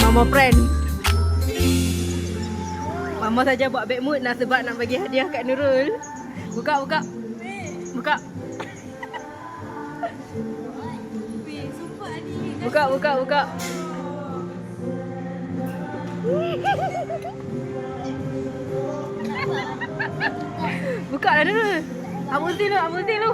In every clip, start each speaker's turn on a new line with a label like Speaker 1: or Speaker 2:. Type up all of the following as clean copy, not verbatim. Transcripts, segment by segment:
Speaker 1: Mama friend. Mama saja buat bad mood nak sebab nak bagi hadiah kat Nurul. Buka. Buka. Buka. Buka lah Nurul. Abang lu.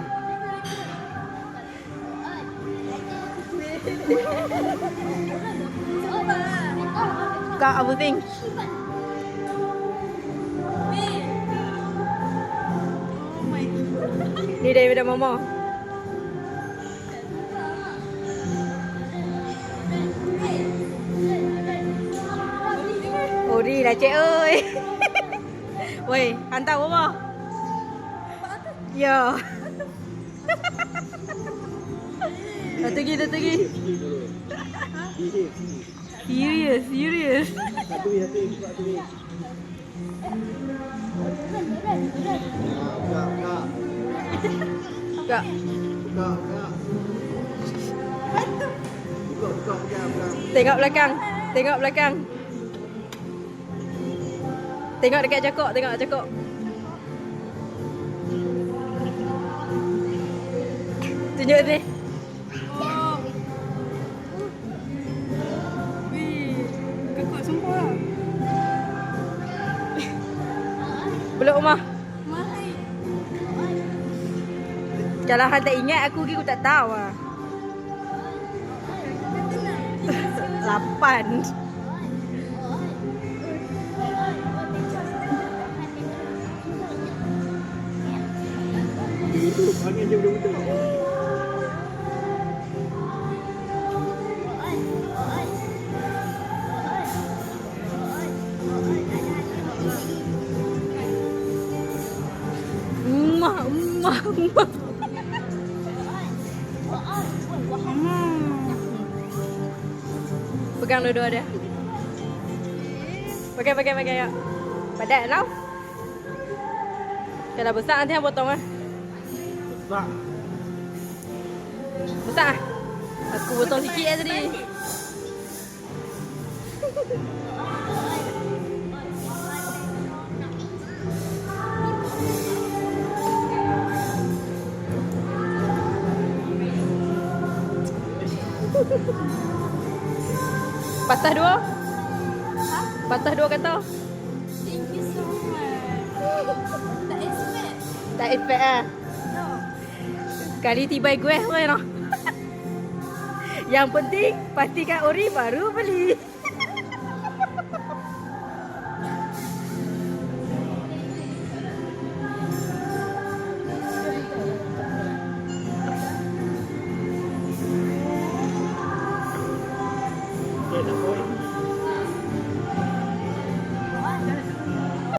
Speaker 1: Buka Abang Ting. Ni daripada Mama. Ori dah cik oi. Woi, hantar Mama. Ya. Satu lagi. Serius. Buka. Tengok belakang. Tengok dekat cakok. Tunjuk ni.
Speaker 2: Kekok sumpah.
Speaker 1: Peluk rumah.
Speaker 2: Mahal.
Speaker 1: Kalau hang tak ingat aku tak tahu lah. 8.
Speaker 3: Itu angin je betul-betul.
Speaker 1: Emak. Pegang dua-dua dia. Pakai ya. Padat tau. Kalau besar nanti hang potong lah. Besar. Aku potong sikit lah tadi. Patah dua? Patah dua kata?
Speaker 2: Thank you so much. Tak
Speaker 1: Tak
Speaker 2: expect.
Speaker 1: lah.
Speaker 2: No.
Speaker 1: Kali tiba gue lah. Yang penting pastikan ori baru beli.